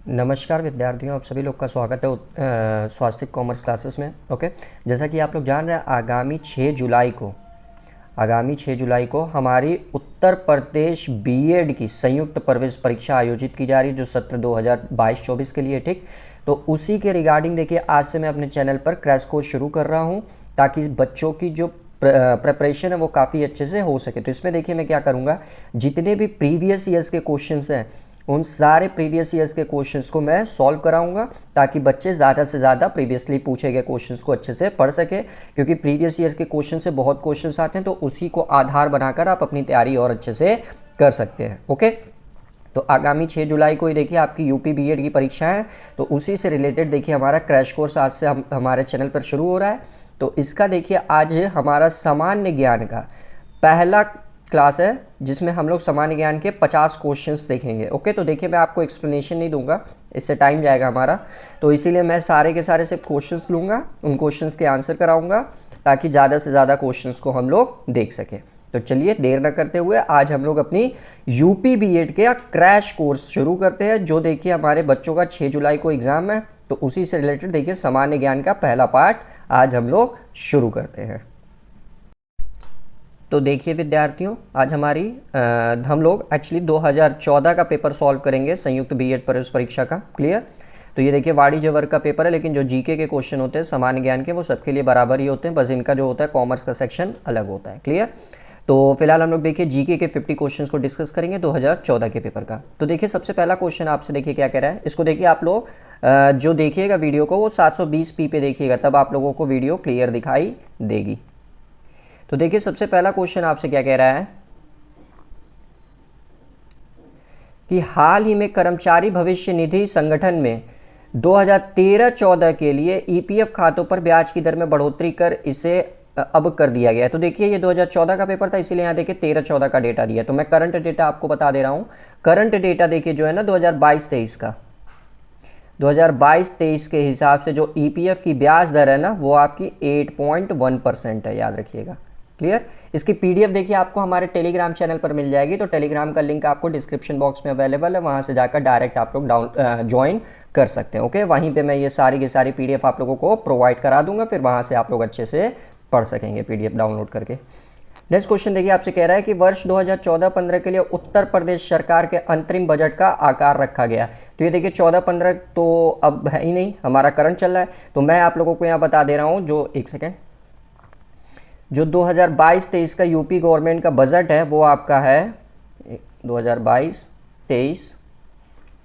नमस्कार विद्यार्थियों, आप सभी लोग का स्वागत है स्वास्थ्य कॉमर्स क्लासेस में। ओके, जैसा कि आप लोग जान रहे हैं, आगामी 6 जुलाई को हमारी उत्तर प्रदेश बीएड की संयुक्त प्रवेश परीक्षा आयोजित की जा रही है, जो सत्र 2022-24 के लिए। ठीक, तो उसी के रिगार्डिंग देखिए, आज से मैं अपने चैनल पर क्रैश कोर्स शुरू कर रहा हूँ ताकि बच्चों की जो प्रिपरेशन है वो काफ़ी अच्छे से हो सके। तो इसमें देखिए मैं क्या करूँगा, जितने भी प्रीवियस ईयर्स के क्वेश्चंस हैं उन सारे प्रीवियस ईयर्स के क्वेश्चंस को मैं सॉल्व कराऊंगा ताकि बच्चे ज़्यादा से ज़्यादा प्रीवियसली पूछे गए क्वेश्चंस को अच्छे से पढ़ सके, क्योंकि प्रीवियस ईयर्स के क्वेश्चन से बहुत क्वेश्चंस आते हैं, तो उसी को आधार बनाकर आप अपनी तैयारी और अच्छे से कर सकते हैं। ओके, तो आगामी 6 जुलाई को ही देखिए आपकी यूपी बीएड की परीक्षा है, तो उसी से रिलेटेड देखिए हमारा क्रैश कोर्स आज से हमारे चैनल पर शुरू हो रहा है। तो इसका देखिए आज हमारा सामान्य ज्ञान का पहला क्लास है, जिसमें हम लोग सामान्य ज्ञान के 50 क्वेश्चंस देखेंगे। ओके, तो देखिए मैं आपको एक्सप्लेनेशन नहीं दूंगा, इससे टाइम जाएगा हमारा, तो इसीलिए मैं सारे के सारे सिर्फ क्वेश्चंस लूँगा, उन क्वेश्चंस के आंसर कराऊंगा ताकि ज़्यादा से ज़्यादा क्वेश्चंस को हम लोग देख सकें। तो चलिए देर न करते हुए आज हम लोग अपनी यूपी बीएड के क्रैश कोर्स शुरू करते हैं, जो देखिए हमारे बच्चों का 6 जुलाई को एग्जाम है। तो उसी से रिलेटेड देखिए सामान्य ज्ञान का पहला पार्ट आज हम लोग शुरू करते हैं। तो देखिए विद्यार्थियों, आज हम लोग एक्चुअली 2014 का पेपर सॉल्व करेंगे, संयुक्त बीएड प्रवेश परीक्षा का। क्लियर? तो ये देखिए वाणिज्य वर्ग का पेपर है, लेकिन जो जीके के क्वेश्चन होते हैं सामान्य ज्ञान के वो सबके लिए बराबर ही होते हैं, बस इनका जो होता है कॉमर्स का सेक्शन अलग होता है। क्लियर? तो फिलहाल हम लोग देखिए जीके के 50 क्वेश्चंस को डिस्कस करेंगे 2014 के पेपर का। तो देखिए सबसे पहला क्वेश्चन आपसे देखिए क्या कह रहा है, इसको देखिए आप लोग जो देखिएगा वीडियो को वो 720p पे देखिएगा, तब आप लोगों को वीडियो क्लियर दिखाई देगी। तो देखिए सबसे पहला क्वेश्चन आपसे क्या कह रहा है कि हाल ही में कर्मचारी भविष्य निधि संगठन में 2013-14 के लिए ईपीएफ खातों पर ब्याज की दर में बढ़ोतरी कर इसे अब कर दिया गया है। तो देखिए ये 2014 का पेपर था, इसीलिए यहाँ देखिए 13-14 का डेटा दिया, तो मैं करंट डेटा आपको बता दे रहा हूँ। करंट डेटा देखिए जो है ना 2022-23 का, 2022-23 के हिसाब से जो ईपीएफ की ब्याज दर है ना वो आपकी 8.1% है, याद रखिएगा। क्लियर? इसकी पीडीएफ देखिए आपको हमारे टेलीग्राम चैनल पर मिल जाएगी, तो टेलीग्राम का लिंक आपको डिस्क्रिप्शन बॉक्स में अवेलेबल है, वहां से जाकर डायरेक्ट आप लोग ज्वाइन कर सकते हैं। ओके, वहीं पे मैं ये सारी की सारी पीडीएफ आप लोगों को प्रोवाइड करा दूंगा, फिर वहां से आप लोग अच्छे से पढ़ सकेंगे पीडीएफ डाउनलोड करके। नेक्स्ट क्वेश्चन देखिए आपसे कह रहा है कि वर्ष 2014-15 के लिए उत्तर प्रदेश सरकार के अंतरिम बजट का आकार रखा गया। तो ये देखिए 14-15 तो अब है ही नहीं, हमारा करंट चल रहा है, तो मैं आप लोगों को यहाँ बता दे रहा हूँ, जो एक सेकेंड, जो 2022-23 का यूपी गवर्नमेंट का बजट है वो आपका है 2022-23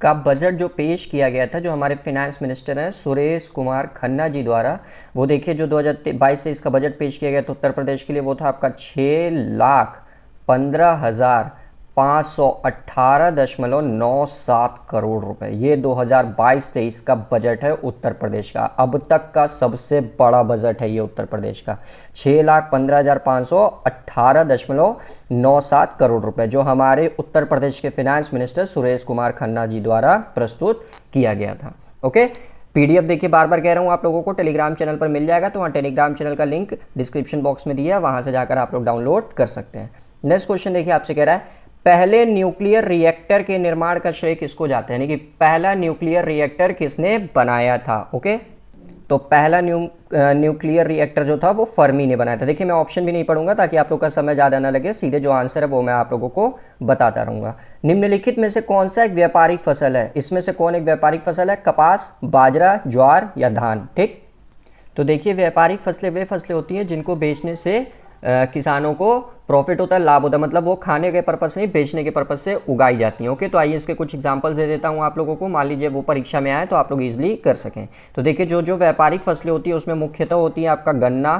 का बजट जो पेश किया गया था, जो हमारे फाइनेंस मिनिस्टर हैं सुरेश कुमार खन्ना जी द्वारा, वो देखिए जो 2022-23 का बजट पेश किया गया था उत्तर प्रदेश के लिए, वो था आपका 6,15,518.97 करोड़ रुपए। ये 2022-23 का बजट है उत्तर प्रदेश का, अब तक का सबसे बड़ा बजट है ये उत्तर प्रदेश का, 6,15,518.97 करोड़ रुपए, जो हमारे उत्तर प्रदेश के फाइनेंस मिनिस्टर सुरेश कुमार खन्ना जी द्वारा प्रस्तुत किया गया था। ओके, पीडीएफ देखिए बार बार कह रहा हूं आप लोगों को टेलीग्राम चैनल पर मिल जाएगा, तो वहां टेलीग्राम चैनल का लिंक डिस्क्रिप्शन बॉक्स में दिया है, वहां से जाकर आप लोग डाउनलोड कर सकते हैं। नेक्स्ट क्वेश्चन देखिए आपसे कह रहा है पहले न्यूक्लियर रिएक्टर के निर्माण का श्रेय किसको जाता है, यानी कि पहला न्यूक्लियर रिएक्टर किसने बनाया था। ओके, तो पहला न्यूक्लियर रिएक्टर जो था वो फर्मी ने बनाया था। देखिए मैं ऑप्शन भी नहीं पढ़ूंगा ताकि आप लोग का समय ज़्यादा ना लगे, सीधे जो आंसर है वो मैं आप लोगों को बताता रहूंगा। निम्नलिखित में से कौन सा एक व्यापारिक फसल है, इसमें से कौन एक व्यापारिक फसल है, कपास, बाजरा, ज्वार या धान। ठीक, तो देखिए व्यापारिक फसलें वे फसलें होती हैं जिनको बेचने से किसानों को प्रॉफिट होता है, लाभ होता है, मतलब वो खाने के पर्पज से नहीं बेचने के पर्पज से उगाई जाती हैं। ओके, तो आइए इसके कुछ एग्जांपल्स दे देता हूं आप लोगों को, मान लीजिए वो परीक्षा में आए तो आप लोग इजीली कर सकें। तो देखिए जो जो व्यापारिक फसलें होती है उसमें मुख्यतः होती है आपका गन्ना,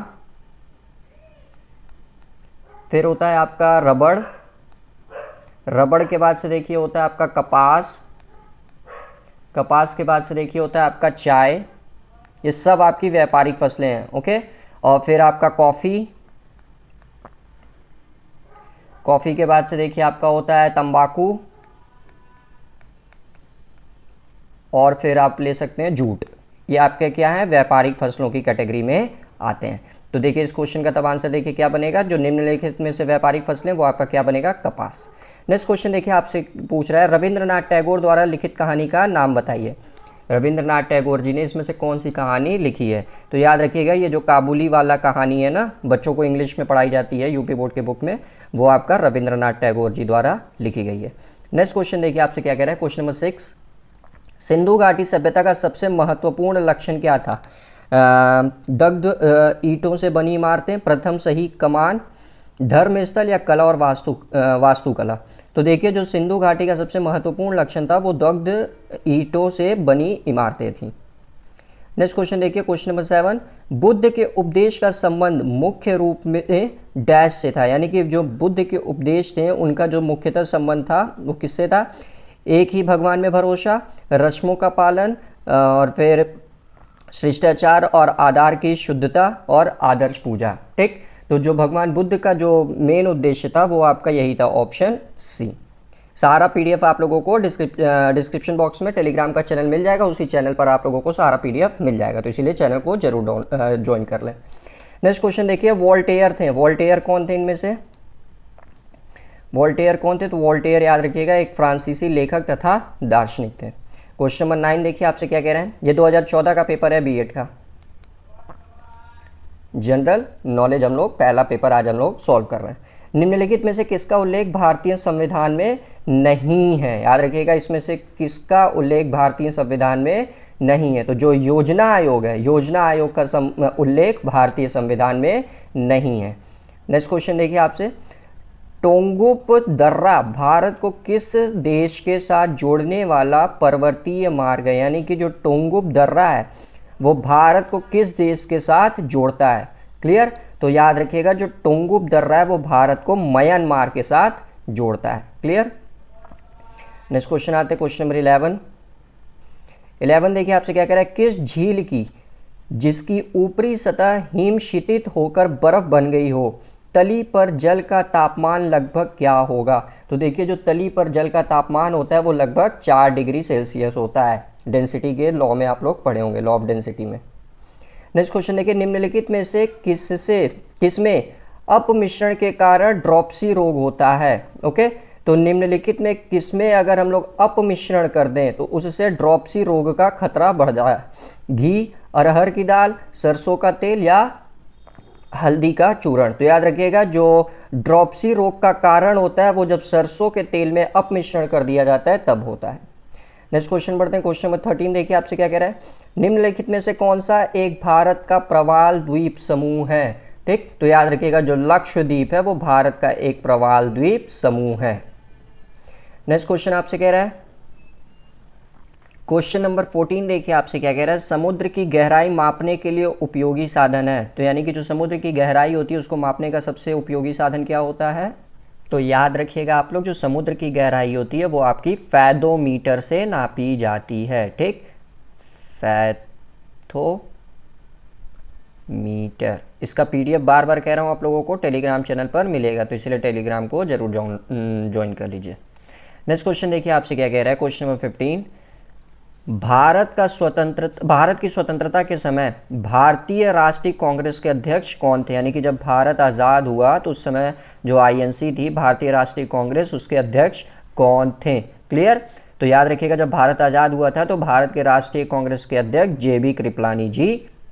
फिर होता है आपका रबड़, रबड़ के बाद से देखिए होता है आपका कपास, कपास के बाद से देखिए होता है आपका चाय, ये सब आपकी व्यापारिक फसलें हैं। ओके, और फिर आपका कॉफी, कॉफी के बाद से देखिए आपका होता है तंबाकू, और फिर आप ले सकते हैं जूट। ये आपके क्या है, व्यापारिक फसलों की कैटेगरी में आते हैं। तो देखिए इस क्वेश्चन का तब आंसर देखिए क्या बनेगा, जो निम्नलिखित में से व्यापारिक फसलें वो आपका क्या बनेगा, कपास। नेक्स्ट क्वेश्चन देखिए आपसे पूछ रहा है रविंद्रनाथ टैगोर द्वारा लिखित कहानी का नाम बताइए। रविंद्रनाथ टैगोर जी ने इसमें से कौन सी कहानी लिखी है? तो याद रखिएगा ये जो काबुली वाला कहानी है ना, बच्चों को इंग्लिश में पढ़ाई जाती है यूपी बोर्ड के बुक में, वो आपका रविंद्रनाथ टैगोर जी द्वारा लिखी गई है। नेक्स्ट क्वेश्चन देखिए आपसे क्या कह रहा है, क्वेश्चन नंबर 6, सिंधु घाटी सभ्यता का सबसे महत्वपूर्ण लक्षण क्या था? दग्ध ईंटों से बनी इमारतें, प्रथम सही कमान, धर्मस्थल या कला और वास्तुकला। तो देखिए जो सिंधु घाटी का सबसे महत्वपूर्ण लक्षण था वो दग्ध ईंटों से बनी इमारतें थी। नेक्स्ट क्वेश्चन देखिए क्वेश्चन नंबर 7, बुद्ध के उपदेश का संबंध मुख्य रूप में डैश से था, यानी कि जो बुद्ध के उपदेश थे उनका जो मुख्यतः संबंध था वो किससे था? एक ही भगवान में भरोसा, रस्मों का पालन, और फिर शिष्टाचार और आधार की शुद्धता और आदर्श पूजा। ठीक, तो जो भगवान बुद्ध का जो मेन उद्देश्य था वो आपका यही था, ऑप्शन सी। सारा पीडीएफ आप लोगों को डिस्क्रिप्शन बॉक्स में टेलीग्राम का चैनल मिल जाएगा, उसी चैनल पर आप लोगों को सारा पीडीएफ मिल जाएगा, तो इसीलिए चैनल को जरूर ज्वाइन कर लें। नेक्स्ट क्वेश्चन देखिए, वोल्टेयर थे, वोल्टेयर कौन थे इनमें से? वोल्टेयर कौन थे? तो वोल्टेयर याद रखिएगा एक फ्रांसीसी लेखक तथा दार्शनिक थे। क्वेश्चन नंबर 9 देखिए आपसे क्या कह रहे हैं, ये 2014 का पेपर है बीएड का, जनरल नॉलेज हम लोग पहला पेपर आज हम लोग सॉल्व कर रहे हैं। निम्नलिखित में से किसका उल्लेख भारतीय संविधान में नहीं है? याद रखिएगा इसमें से किसका उल्लेख भारतीय संविधान में नहीं है? तो जो योजना आयोग है, योजना आयोग का उल्लेख भारतीय संविधान में नहीं है। नेक्स्ट क्वेश्चन देखिए आपसे, टोंगुप दर्रा भारत को किस देश के साथ जोड़ने वाला पर्वतीय मार्ग है? यानी कि जो टोंगुप दर्रा है वो भारत को किस देश के साथ जोड़ता है? क्लियर? तो याद रखिएगा जो टोंगुप दर्रा है वो भारत को म्यांमार के साथ जोड़ता है। क्लियर? नेक्स्ट क्वेश्चन आते हैं क्वेश्चन नंबर 11 देखिए आपसे क्या कह रहा है, किस झील की जिसकी ऊपरी सतह हिमशीतित होकर बर्फ बन गई हो, तली पर जल का तापमान लगभग क्या होगा? तो देखिए जो तली पर जल का तापमान होता है वो लगभग 4 डिग्री सेल्सियस होता है। डेंसिटी के लॉ में आप लोग पढ़े होंगे, लॉ ऑफ डेंसिटी में। नेक्स्ट क्वेश्चन देखिए, निम्नलिखित में से किसमें अपमिश्रण के कारण ड्रॉप्सी रोग होता है? ओके, तो निम्नलिखित में किसमें अगर हम लोग अपमिश्रण कर दें तो उससे ड्रॉप्सी रोग का खतरा बढ़ जाए? घी, अरहर की दाल, सरसों का तेल या हल्दी का चूर्ण? तो याद रखिएगा जो ड्रॉप्सी रोग का कारण होता है वो जब सरसों के तेल में अपमिश्रण कर दिया जाता है तब होता है। नेक्स्ट क्वेश्चन बढ़ते हैं, क्वेश्चन नंबर 13 देखिए आपसे क्या कह रहा है, निम्नलिखित में से कौन सा एक भारत का प्रवाल द्वीप समूह है? ठीक, तो याद रखिएगा जो लक्षद्वीप है वो भारत का एक प्रवाल द्वीप समूह है। नेक्स्ट क्वेश्चन आपसे कह रहा है, क्वेश्चन नंबर 14 देखिए आपसे क्या कह रहा है, समुद्र की गहराई मापने के लिए उपयोगी साधन है। तो यानी कि जो समुद्र की गहराई होती है उसको मापने का सबसे उपयोगी साधन क्या होता है? तो याद रखिएगा आप लोग जो समुद्र की गहराई होती है वो आपकी फैथोमीटर से नापी जाती है। ठीक, फैथोमीटर, इसका पीडीएफ बार बार कह रहा हूँ आप लोगों को टेलीग्राम चैनल पर मिलेगा, तो इसलिए टेलीग्राम को जरूर ज्वाइन कर लीजिए। नेक्स्ट क्वेश्चन देखिए आपसे क्या कह रहा है, क्वेश्चन नंबर 15, भारत की स्वतंत्रता के समय भारतीय राष्ट्रीय कांग्रेस के अध्यक्ष कौन थे? यानी कि जब भारत आज़ाद हुआ तो उस समय जो आईएनसी थी भारतीय राष्ट्रीय कांग्रेस, उसके अध्यक्ष कौन थे? क्लियर? तो याद रखिएगा जब भारत आज़ाद हुआ था तो भारत के राष्ट्रीय कांग्रेस के अध्यक्ष जेबी कृपलानी जी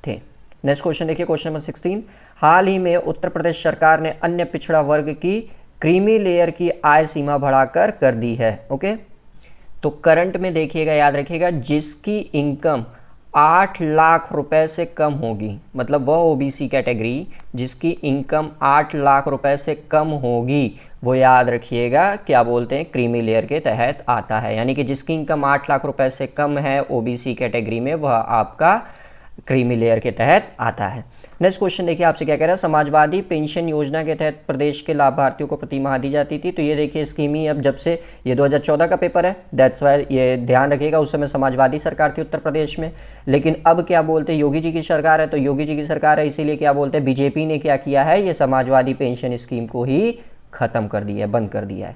थे। नेक्स्ट क्वेश्चन देखिए, क्वेश्चन नंबर 16, हाल ही में उत्तर प्रदेश सरकार ने अन्य पिछड़ा वर्ग की क्रीमी लेयर की आय सीमा बढ़ाकर कर दी है। ओके, तो करंट में देखिएगा, याद रखिएगा जिसकी इनकम 8 लाख रुपए से कम होगी, मतलब वह ओबीसी कैटेगरी जिसकी इनकम 8 लाख रुपए से कम होगी वो याद रखिएगा क्या बोलते हैं, क्रीमी लेयर के तहत आता है। यानी कि जिसकी इनकम 8 लाख रुपए से कम है ओबीसी कैटेगरी में वह आपका क्रीमी लेयर के तहत आता है। नेक्स्ट क्वेश्चन देखिए आपसे क्या कह रहा है, समाजवादी पेंशन योजना के तहत प्रदेश के लाभार्थियों को प्रति माह दी जाती थी। तो ये देखिए स्कीम ही अब जब से ये 2014 का पेपर है, दैट्स वाई ये ध्यान रखिएगा, उस समय समाजवादी सरकार थी उत्तर प्रदेश में, लेकिन अब क्या बोलते हैं योगी जी की सरकार है। तो योगी जी की सरकार है इसीलिए क्या बोलते हैं, बीजेपी ने क्या किया है, ये समाजवादी पेंशन स्कीम को ही खत्म कर दिया है, बंद कर दिया है।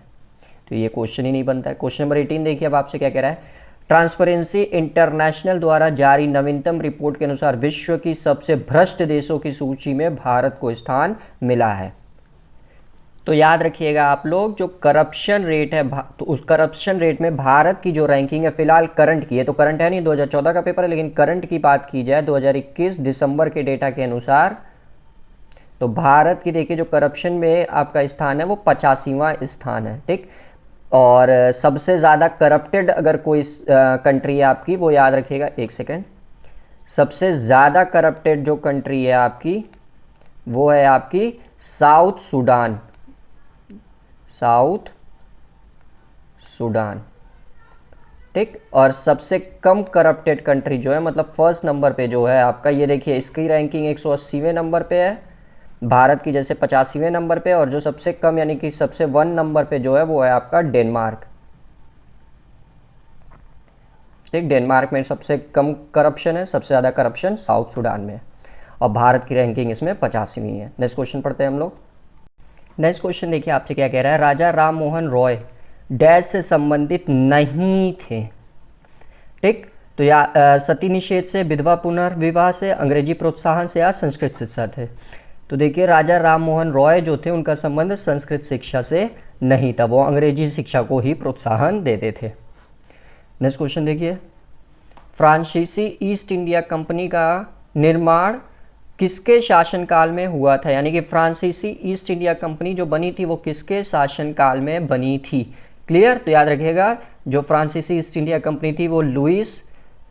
तो ये क्वेश्चन ही नहीं बनता है। क्वेश्चन नंबर 18 देखिए अब आपसे क्या कह रहा है, ट्रांसपेरेंसी इंटरनेशनल द्वारा जारी नवीनतम रिपोर्ट के अनुसार विश्व की सबसे भ्रष्ट देशों की सूची में भारत को स्थान मिला है। तो याद रखिएगा आप लोग, जो करप्शन रेट है तो उस करप्शन रेट में भारत की जो रैंकिंग है फिलहाल करंट की है, तो करंट है नहीं, 2014 का पेपर है, लेकिन करंट की बात की जाए 2021 दिसंबर के डेटा के अनुसार, तो भारत की देखिए जो करप्शन में आपका स्थान है वो 85वां स्थान है, ठीक। और सबसे ज़्यादा करप्टेड अगर कोई कंट्री है आपकी, वो याद रखिएगा, एक सेकेंड, सबसे ज़्यादा करप्टेड जो कंट्री है आपकी वो है आपकी साउथ सूडान, साउथ सूडान, ठीक। और सबसे कम करप्टेड कंट्री जो है, मतलब फर्स्ट नंबर पे जो है आपका, ये देखिए इसकी रैंकिंग 180वें नंबर पे है, भारत की जैसे 85वें नंबर पे, और जो सबसे कम यानी कि सबसे 1 नंबर पे जो है वो है आपका डेनमार्क, ठीक। डेनमार्क में सबसे कम करप्शन है, सबसे ज़्यादा करप्शन साउथ सूडान में है, और भारत की रैंकिंग इसमें 85वीं है। नेक्स्ट क्वेश्चन पढ़ते हैं हम लोग। नेक्स्ट क्वेश्चन देखिए आपसे क्या कह रहा है, राजा राम मोहन रॉय डैश से संबंधित नहीं थे, ठीक। तो या सती निषेध से, विधवा पुनर्विवाह से, अंग्रेजी प्रोत्साहन से, या संस्कृत शिक्षा थे। तो देखिए राजा राम मोहन रॉय जो थे उनका संबंध संस्कृत शिक्षा से नहीं था, वो अंग्रेजी शिक्षा को ही प्रोत्साहन देते थे। नेक्स्ट क्वेश्चन देखिए, फ्रांसीसी ईस्ट इंडिया कंपनी का निर्माण किसके शासनकाल में हुआ था, यानी कि फ्रांसीसी ईस्ट इंडिया कंपनी जो बनी थी वो किसके शासनकाल में बनी थी। क्लियर, तो याद रखिएगा जो फ्रांसीसी ईस्ट इंडिया कंपनी थी वो लुइस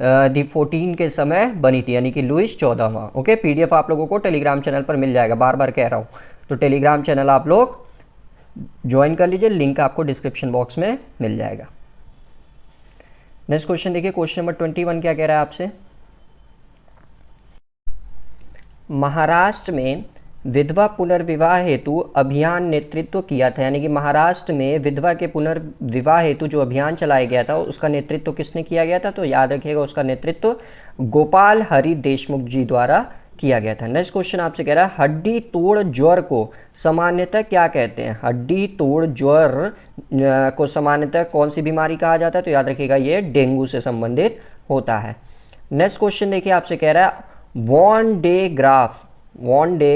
दी 14 के समय बनी थी, यानी कि लुइस 14वां। ओके, पीडीएफ आप लोगों को टेलीग्राम चैनल पर मिल जाएगा, बार बार कह रहा हूँ, तो टेलीग्राम चैनल आप लोग ज्वाइन कर लीजिए, लिंक आपको डिस्क्रिप्शन बॉक्स में मिल जाएगा। नेक्स्ट क्वेश्चन देखिए, क्वेश्चन नंबर 21 क्या कह रहा है आपसे, महाराष्ट्र में विधवा पुनर्विवाह हेतु अभियान नेतृत्व किया था, यानी कि महाराष्ट्र में विधवा के पुनर्विवाह हेतु जो अभियान चलाया गया था उसका नेतृत्व किसने किया गया था, तो याद रखिएगा उसका नेतृत्व गोपाल हरि देशमुख जी द्वारा किया गया था। नेक्स्ट क्वेश्चन आपसे कह रहा है, हड्डी तोड़ ज्वर को सामान्यतः क्या कहते हैं, हड्डी तोड़ ज्वर को सामान्यतः कौन सी बीमारी कहा जाता है, तो याद रखिएगा ये डेंगू से संबंधित होता है। नेक्स्ट क्वेश्चन देखिए आपसे कह रहा है, वॉन डे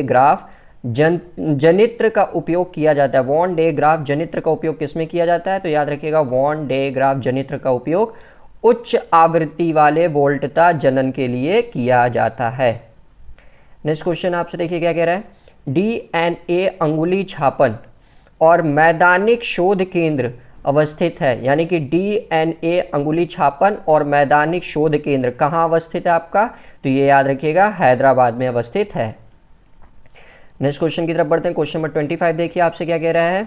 ग्राफ जनित्र का उपयोग किया जाता है, वॉन डे ग्राफ जनित्र का उपयोग किसमें किया जाता है, तो याद रखिएगा वॉन डे ग्राफ जनित्र का उपयोग उच्च आवृत्ति वाले वोल्टता जनन के लिए किया जाता है। नेक्स्ट क्वेश्चन आपसे देखिए क्या कह रहा है, डीएनए अंगुली छापन और मैदानिक शोध केंद्र अवस्थित है, यानी कि डीएनए अंगुली छापन और मैदानिक शोध केंद्र कहाँ अवस्थित है आपका, तो ये याद रखिएगा हैदराबाद में अवस्थित है। नेक्स्ट क्वेश्चन की तरफ बढ़ते हैं, क्वेश्चन नंबर 25 देखिए आपसे क्या कह रहा है,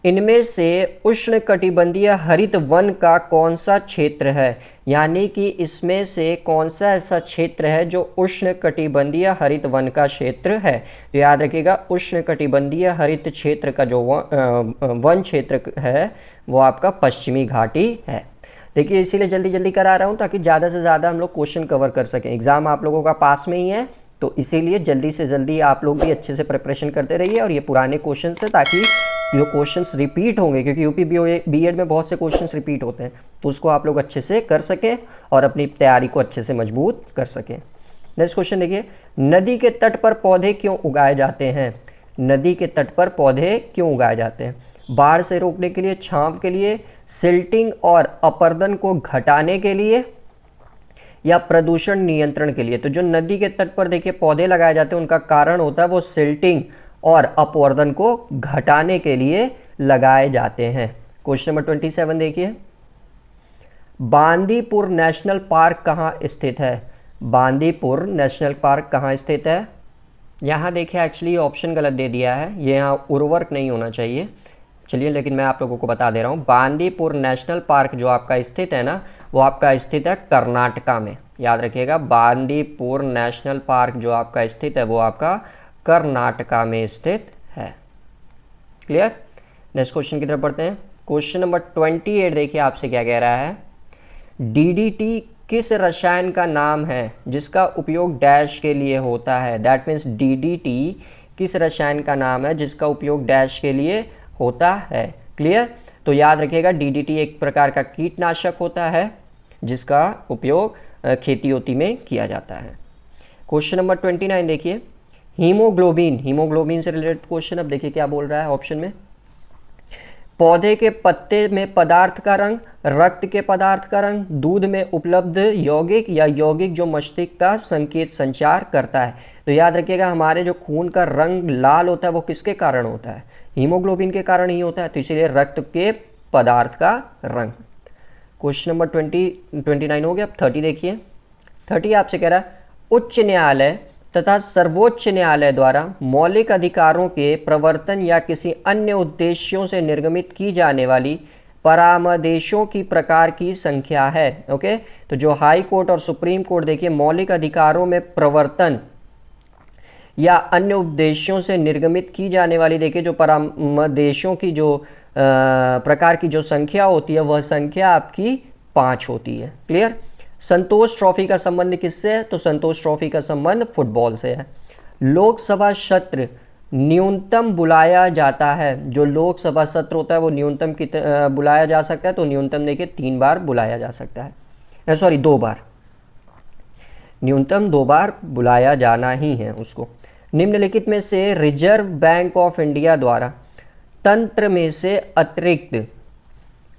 इनमें से उष्णकटिबंधीय हरित वन का कौन सा क्षेत्र है, यानी कि इसमें से कौन सा ऐसा क्षेत्र है जो उष्णकटिबंधीय हरित वन का क्षेत्र है, तो याद रखिएगा उष्णकटिबंधीय हरित क्षेत्र का जो वन क्षेत्र है वो आपका पश्चिमी घाटी है। देखिए इसीलिए जल्दी जल्दी करा रहा हूँ ताकि ज़्यादा से ज़्यादा हम लोग क्वेश्चन कवर कर सकें, एग्जाम आप लोगों का पास में ही है, तो इसीलिए जल्दी से जल्दी आप लोग भी अच्छे से प्रिपरेशन करते रहिए, और ये पुराने क्वेश्चन है ताकि जो क्वेश्चंस रिपीट होंगे, क्योंकि यूपी बीएड में बहुत से क्वेश्चंस रिपीट होते हैं, उसको आप लोग अच्छे से कर सकें और अपनी तैयारी को अच्छे से मजबूत कर सकें। नेक्स्ट क्वेश्चन देखिए, नदी के तट पर पौधे क्यों उगाए जाते हैं, नदी के तट पर पौधे क्यों उगाए जाते हैं, बाढ़ से रोकने के लिए, छांव के लिए, सिल्टिंग और अपरदन को घटाने के लिए, या प्रदूषण नियंत्रण के लिए। तो जो नदी के तट पर देखिए पौधे लगाए जाते हैं उनका कारण होता है वो सिल्टिंग और अपवर्दन को घटाने के लिए लगाए जाते हैं। क्वेश्चन नंबर 27 देखिए, बांदीपुर नेशनल पार्क कहाँ स्थित है, बांदीपुर नेशनल पार्क कहाँ स्थित है, यहाँ देखिए एक्चुअली ऑप्शन गलत दे दिया है, ये यहाँ उर्वरक नहीं होना चाहिए, चलिए लेकिन मैं आप लोगों को बता दे रहा हूँ, बांदीपुर नेशनल पार्क जो आपका स्थित है ना वो आपका स्थित है कर्नाटका में, याद रखिएगा बांदीपुर नेशनल पार्क जो आपका स्थित है वो आपका कर्नाटका में स्थित है। क्लियर। नेक्स्ट क्वेश्चन की तरफ बढ़ते हैं, क्वेश्चन नंबर 28 देखिए आपसे क्या कह रहा है, डीडीटी किस रसायन का नाम है जिसका उपयोग डैश के लिए होता है, दैट मीन्स डीडीटी किस रसायन का नाम है जिसका उपयोग डैश के लिए होता है। क्लियर। तो याद रखिएगा डीडीटी एक प्रकार का कीटनाशक होता है जिसका उपयोग खेती ओती में किया जाता है। क्वेश्चन नंबर 29 देखिए, हीमोग्लोबिन, हीमोग्लोबिन से रिलेटेड क्वेश्चन। अब देखिए क्या बोल रहा है ऑप्शन में, पौधे के पत्ते में पदार्थ का रंग, रक्त के पदार्थ का रंग, दूध में उपलब्ध यौगिक या यौगिक जो मस्तिष्क का संकेत संचार करता है। तो याद रखिएगा हमारे जो खून का रंग लाल होता है वो किसके कारण होता है, हीमोग्लोबिन के कारण ही होता है, तो इसीलिए रक्त के पदार्थ का रंग। क्वेश्चन नंबर 29 हो गया। अब 30 देखिए। 30 आपसे कह रहा है उच्च न्यायालय तथा सर्वोच्च न्यायालय द्वारा मौलिक अधिकारों के प्रवर्तन या किसी अन्य उद्देश्यों से निर्गमित की जाने वाली परामर्शों की प्रकार की संख्या है। ओके, तो जो हाई कोर्ट और सुप्रीम कोर्ट देखिए मौलिक अधिकारों में प्रवर्तन या अन्य उद्देश्यों से निर्गमित की जाने वाली देखिए जो परामर्शों की जो प्रकार की जो संख्या होती है वह संख्या आपकी 5 होती है। क्लियर। संतोष ट्रॉफी का संबंध किससे है, तो संतोष ट्रॉफी का संबंध फुटबॉल से है। लोकसभा सत्र न्यूनतम बुलाया जाता है, जो लोकसभा सत्र होता है वो न्यूनतम बुलाया जा सकता है, तो न्यूनतम देखिए 3 बार बुलाया जा सकता है, सॉरी 2 बार, न्यूनतम 2 बार बुलाया जाना ही है उसको। निम्नलिखित में से रिजर्व बैंक ऑफ इंडिया द्वारा तंत्र में से अतिरिक्त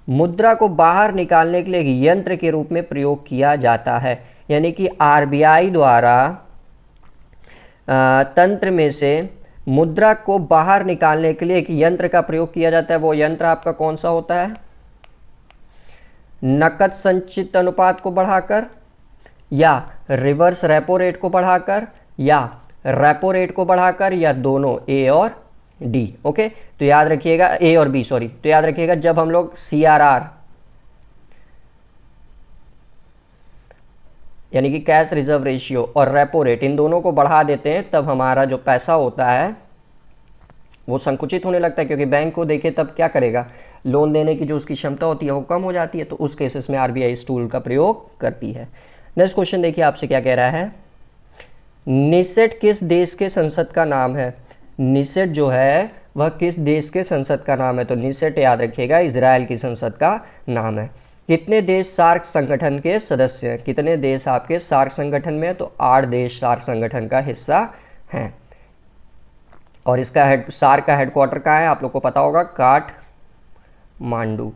मुद्रा को बाहर निकालने के लिए एक यंत्र के रूप में प्रयोग किया जाता है, यानी कि आरबीआई द्वारा तंत्र में से मुद्रा को बाहर निकालने के लिए एक यंत्र का प्रयोग किया जाता है। वो यंत्र आपका कौन सा होता है, नकद संचित अनुपात को बढ़ाकर, या रिवर्स रेपो रेट को बढ़ाकर, या रेपो रेट को बढ़ाकर, या दोनों, ए और डी। ओके, तो याद रखिएगा ए और बी, सॉरी, तो याद रखिएगा जब हम लोग CRR यानी कि कैश रिजर्व रेशियो और रेपो रेट इन दोनों को बढ़ा देते हैं तब हमारा जो पैसा होता है वो संकुचित होने लगता है, क्योंकि बैंक को देखिए तब क्या करेगा, लोन देने की जो उसकी क्षमता होती है वो कम हो जाती है, तो उस केसेस में आरबीआई इस टूल का प्रयोग करती है। नेक्स्ट क्वेश्चन देखिए आपसे क्या कह रहा है, निसेट किस देश के संसद का नाम है। निसेट जो है वह किस देश के संसद का नाम है, तो निसेट याद रखिएगा इजराइल की संसद का नाम है। कितने देश सार्क संगठन के सदस्य हैं, कितने देश आपके सार्क संगठन में, तो 8 देश सार्क संगठन का हिस्सा हैं। और इसका सार्क का हेडक्वार्टर कहाँ है, आप लोग को पता होगा, काठमांडू।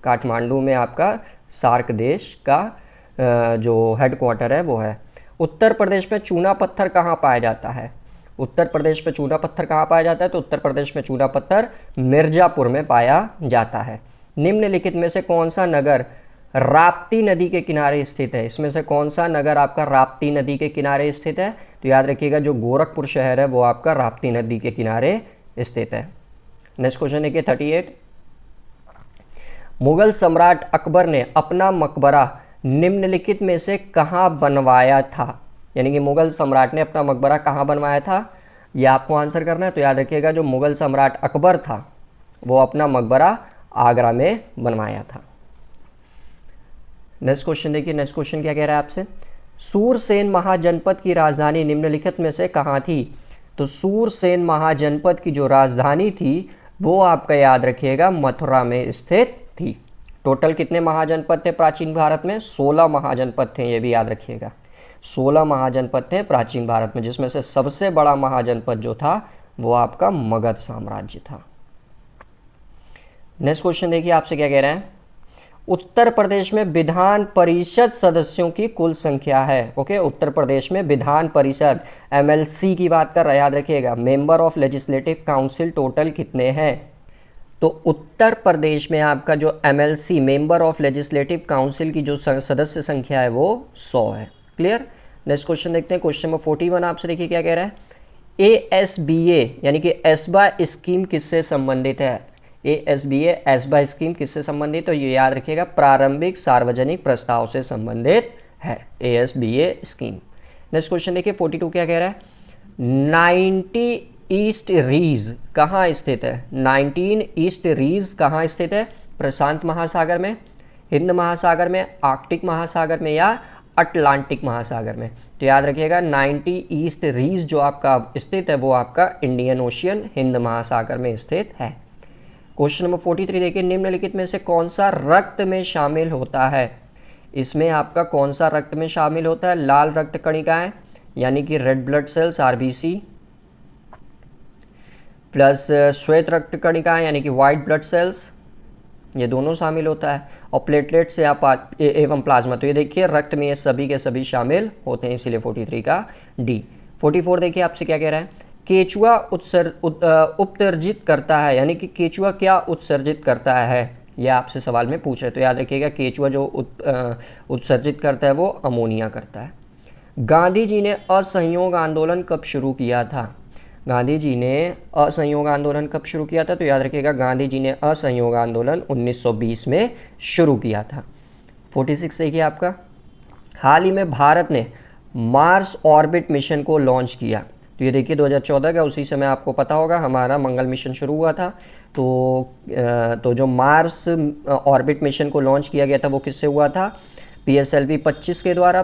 काठमांडू में आपका सार्क देश का जो हेडक्वार्टर है वो है। उत्तर प्रदेश में चूना पत्थर कहाँ पाया जाता है, उत्तर प्रदेश में चूना पत्थर कहाँ पाया जाता है, तो उत्तर प्रदेश में चूना पत्थर मिर्जापुर में पाया जाता है। निम्नलिखित में से कौन सा नगर राप्ती नदी के किनारे स्थित है, इसमें से कौन सा नगर आपका राप्ती नदी के किनारे स्थित है, तो याद रखिएगा जो गोरखपुर शहर है वो आपका राप्ती नदी के किनारे स्थित है। नेक्स्ट क्वेश्चन देखिए 38। मुगल सम्राट अकबर ने अपना मकबरा निम्नलिखित में से कहाँ बनवाया था, यानी कि मुगल सम्राट ने अपना मकबरा कहाँ बनवाया था, यह आपको आंसर करना है। तो याद रखिएगा जो मुगल सम्राट अकबर था वो अपना मकबरा आगरा में बनवाया था। नेक्स्ट क्वेश्चन देखिए, नेक्स्ट क्वेश्चन क्या कह रहा है आपसे, सूरसेन महाजनपद की राजधानी निम्नलिखित में से कहाँ थी, तो सूरसेन महाजनपद की जो राजधानी थी वो आपका याद रखिएगा मथुरा में स्थित थी। टोटल कितने महाजनपद थे प्राचीन भारत में, 16 महाजनपद थे, ये भी याद रखिएगा 16 महाजनपद थे प्राचीन भारत में, जिसमें से सबसे बड़ा महाजनपद जो था वो आपका मगध साम्राज्य था। नेक्स्ट क्वेश्चन देखिए आपसे क्या कह रहे हैं, उत्तर प्रदेश में विधान परिषद सदस्यों की कुल संख्या है। ओके, उत्तर प्रदेश में विधान परिषद MLC की बात कर रहा है, याद रखिएगा member of legislative council total कितने हैं, तो उत्तर प्रदेश में आपका जो MLC member of legislative council की जो सदस्य संख्या है वो 100 है। क्लियर। नेक्स्ट क्वेश्चन देखते हैं, क्वेश्चन नंबर 41 आपसे देखिए क्या कह रहा है, ASBA यानी कि एस्बा स्कीम किससे संबंधित है, ASBA एस्बा स्कीम किससे संबंधित, तो ये याद रखिएगा प्रारंभिक सार्वजनिक प्रस्ताव से संबंधित है ASBA स्कीम। नेक्स्ट क्वेश्चन देखिए 42 क्या कह रहा है, 90 ईस्ट रीज कहाँ स्थित है, 19 ईस्ट रीज कहाँ स्थित है, प्रशांत महासागर में, हिंद महासागर में, आर्कटिक महासागर में, या अटलांटिक महासागर में, तो याद रखिएगा 90 ईस्ट रीज जो आपका स्थित है वो आपका इंडियन ओशियन हिंद महासागर में स्थित है। क्वेश्चन नंबर 43 देखिए, निम्नलिखित में से कौन सा रक्त में शामिल होता है, इसमें आपका कौन सा रक्त में शामिल होता है, लाल रक्त कणिकाएं यानी कि red blood cells RBC, plus श्वेत रक्त कणिकाएं यानी कि वाइट ब्लड सेल्स, ये दोनों शामिल होता है, और प्लेटलेट्स या एवं प्लाज्मा। तो ये देखिए रक्त में ये सभी के सभी शामिल होते हैं, इसीलिए 43 का डी। 44 देखिए आपसे क्या कह रहा है, केचुआ उत्सर्जित करता है, यानी कि केचुआ क्या उत्सर्जित करता है, यह आपसे सवाल में पूछ रहे। तो याद रखिएगा केचुआ जो उत्सर्जित करता है वो अमोनिया करता है। गांधी जी ने असहयोग आंदोलन कब शुरू किया था? गांधी जी ने असहयोग आंदोलन कब शुरू किया था? तो याद रखिएगा गांधी जी ने असहयोग आंदोलन 1920 में शुरू किया था। 46 देखिए आपका, हाल ही में भारत ने मार्स ऑर्बिट मिशन को लॉन्च किया। तो ये देखिए 2014 का, उसी समय आपको पता होगा हमारा मंगल मिशन शुरू हुआ था। तो जो मार्स ऑर्बिट मिशन को लॉन्च किया गया था वो किससे हुआ था? PSLV 25 के द्वारा,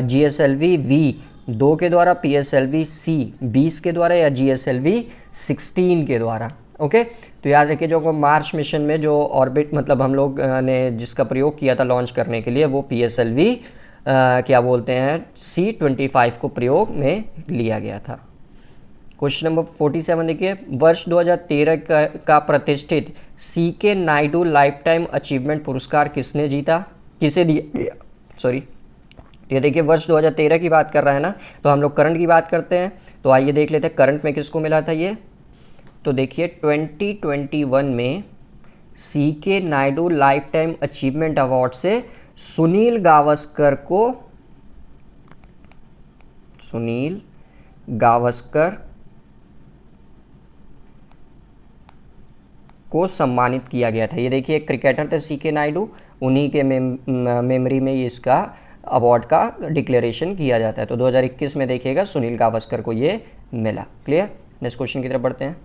GSLV V2 के द्वारा, PSLV C 20 के द्वारा, या GSLV 16 के द्वारा। ओके, तो याद रखिए जो मार्स मिशन में जो ऑर्बिट मतलब हम लोग ने जिसका प्रयोग किया था लॉन्च करने के लिए, वो PSLV क्या बोलते हैं C-25 को प्रयोग में लिया गया था। क्वेश्चन नंबर 47 देखिए, वर्ष 2013 का प्रतिष्ठित CK Naidu life time achievement पुरस्कार किसने जीता, किसे दिया? सॉरी, ये देखिए वर्ष 2013 की बात कर रहा है ना, तो हम लोग करंट की बात करते हैं। तो आइए देख लेते हैं करंट में किसको मिला था ये। तो देखिए 2021 में CK Naidu life time achievement award से सुनील गावस्कर को सम्मानित किया गया था। ये देखिए एक क्रिकेटर थे CK नायडू, उन्हीं के मेमोरी में ये इसका अवार्ड का डिक्लेरेशन किया जाता है। तो 2021 में देखिएगा सुनील गावस्कर को ये मिला। क्लियर? नेक्स्ट क्वेश्चन की तरफ बढ़ते हैं।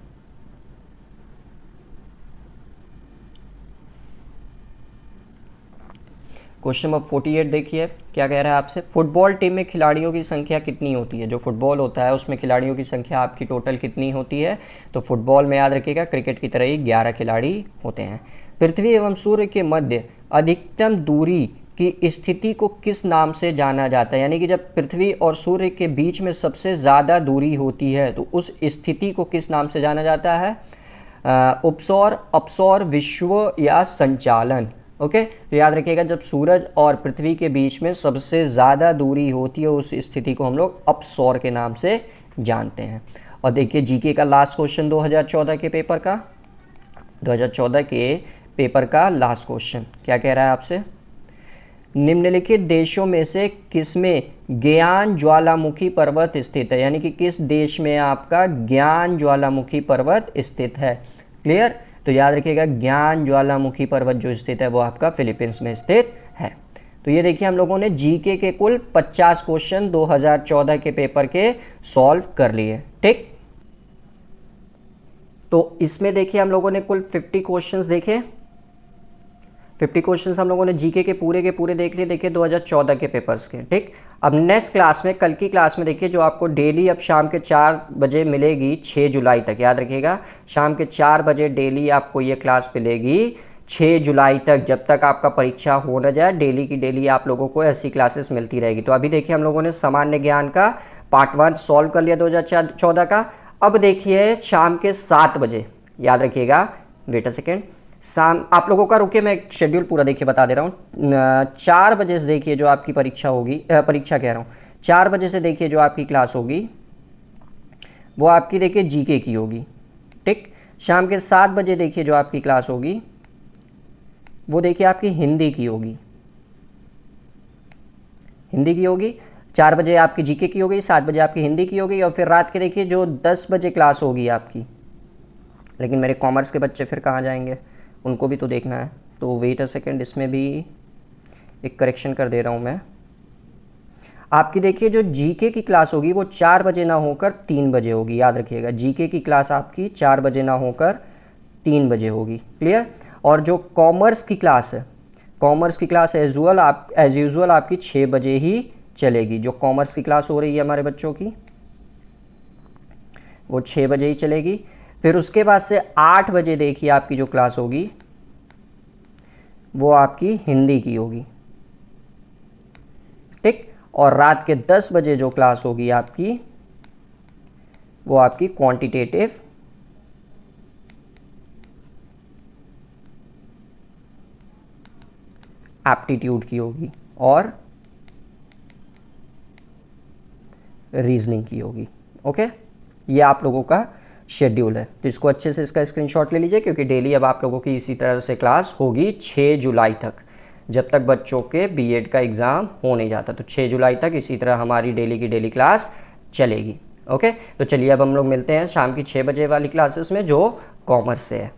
क्वेश्चन नंबर 48 देखिए क्या कह रहा है आपसे, फुटबॉल टीम में खिलाड़ियों की संख्या कितनी होती है? जो फुटबॉल होता है उसमें खिलाड़ियों की संख्या आपकी टोटल कितनी होती है? तो फुटबॉल में याद रखिएगा क्रिकेट की तरह ही 11 खिलाड़ी होते हैं। पृथ्वी एवं सूर्य के मध्य अधिकतम दूरी की स्थिति को किस नाम से जाना जाता है? यानी कि जब पृथ्वी और सूर्य के बीच में सबसे ज़्यादा दूरी होती है तो उस स्थिति को किस नाम से जाना जाता है? उपसौर, अपसौर, विश्व या संचालन। ओके, तो याद रखिएगा जब सूरज और पृथ्वी के बीच में सबसे ज़्यादा दूरी होती है उस स्थिति को हम लोग अपसौर के नाम से जानते हैं। और देखिए जीके का लास्ट क्वेश्चन 2014 के पेपर का, 2014 के पेपर का लास्ट क्वेश्चन क्या कह रहा है आपसे, निम्नलिखित देशों में से किसमें ज्ञान ज्वालामुखी पर्वत स्थित है? यानी कि किस देश में आपका ज्ञान ज्वालामुखी पर्वत स्थित है? क्लियर? तो याद रखिएगा ज्ञान ज्वालामुखी पर्वत जो स्थित है वो आपका फिलीपींस में स्थित है। तो ये देखिए हम लोगों ने जीके के कुल 50 क्वेश्चन 2014 के पेपर के सॉल्व कर लिए। ठीक, तो इसमें देखिए हम लोगों ने कुल 50 क्वेश्चंस देखे। 50 क्वेश्चंस हम लोगों ने जीके के पूरे देख लिए, देखिए 2014 के पेपर्स के। ठीक, अब नेक्स्ट क्लास में, कल की क्लास में देखिए जो आपको डेली अब शाम के 4 बजे मिलेगी 6 जुलाई तक, याद रखिएगा शाम के 4 बजे डेली आपको ये क्लास मिलेगी 6 जुलाई तक, जब तक आपका परीक्षा हो न जाए डेली की डेली आप लोगों को ऐसी क्लासेस मिलती रहेगी। तो अभी देखिए हम लोगों ने सामान्य ज्ञान का पार्ट 1 सॉल्व कर लिया 2014 का। अब देखिए शाम के 7 बजे, याद रखिएगा, वेट अ सेकेंड, शाम आप लोगों का, रुके मैं शेड्यूल पूरा देखिए बता दे रहा हूँ। 4 बजे से देखिए जो आपकी परीक्षा होगी, परीक्षा कह रहा हूँ, 4 बजे से देखिए जो आपकी क्लास होगी वो आपकी देखिए जीके की होगी। ठीक, शाम के 7 बजे देखिए जो आपकी क्लास होगी वो देखिए आपकी हिंदी की होगी, हिंदी की होगी। 4 बजे आपकी जीके की होगी, 7 बजे आपकी हिंदी की होगी, और फिर रात के देखिए जो 10 बजे क्लास होगी आपकी। लेकिन मेरे कॉमर्स के बच्चे फिर कहाँ जाएंगे, उनको भी तो देखना है। तो वेट अ सेकेंड, इसमें भी एक करेक्शन कर दे रहा हूँ मैं। आपकी देखिए जो जीके की क्लास होगी वो 4 बजे ना होकर 3 बजे होगी, याद रखिएगा जीके की क्लास आपकी 4 बजे ना होकर 3 बजे होगी। क्लियर? और जो कॉमर्स की क्लास है, कॉमर्स की क्लास एज यूजुअल आपकी 6 बजे ही चलेगी। जो कॉमर्स की क्लास हो रही है हमारे बच्चों की वो 6 बजे ही चलेगी। फिर उसके बाद से 8 बजे देखिए आपकी जो क्लास होगी वो आपकी हिंदी की होगी। ठीक, और रात के 10 बजे जो क्लास होगी आपकी वो आपकी क्वांटिटेटिव एप्टीट्यूड की होगी और रीजनिंग की होगी। ओके, ये आप लोगों का शेड्यूल है, तो इसको अच्छे से इसका स्क्रीनशॉट ले लीजिए, क्योंकि डेली अब आप लोगों की इसी तरह से क्लास होगी 6 जुलाई तक, जब तक बच्चों के बीएड का एग्ज़ाम हो नहीं जाता। तो 6 जुलाई तक इसी तरह हमारी डेली की डेली क्लास चलेगी। ओके, तो चलिए अब हम लोग मिलते हैं शाम की 6 बजे वाली क्लासेस में, जो कॉमर्स से है।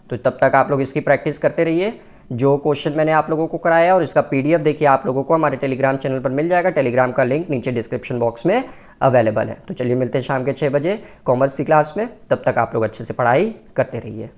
तो तब तक आप लोग इसकी प्रैक्टिस करते रहिए, जो क्वेश्चन मैंने आप लोगों को कराया, और इसका पीडीएफ देखिए आप लोगों को हमारे टेलीग्राम चैनल पर मिल जाएगा। टेलीग्राम का लिंक नीचे डिस्क्रिप्शन बॉक्स में अवेलेबल है। तो चलिए मिलते हैं शाम के 6 बजे कॉमर्स की क्लास में, तब तक आप लोग अच्छे से पढ़ाई करते रहिए।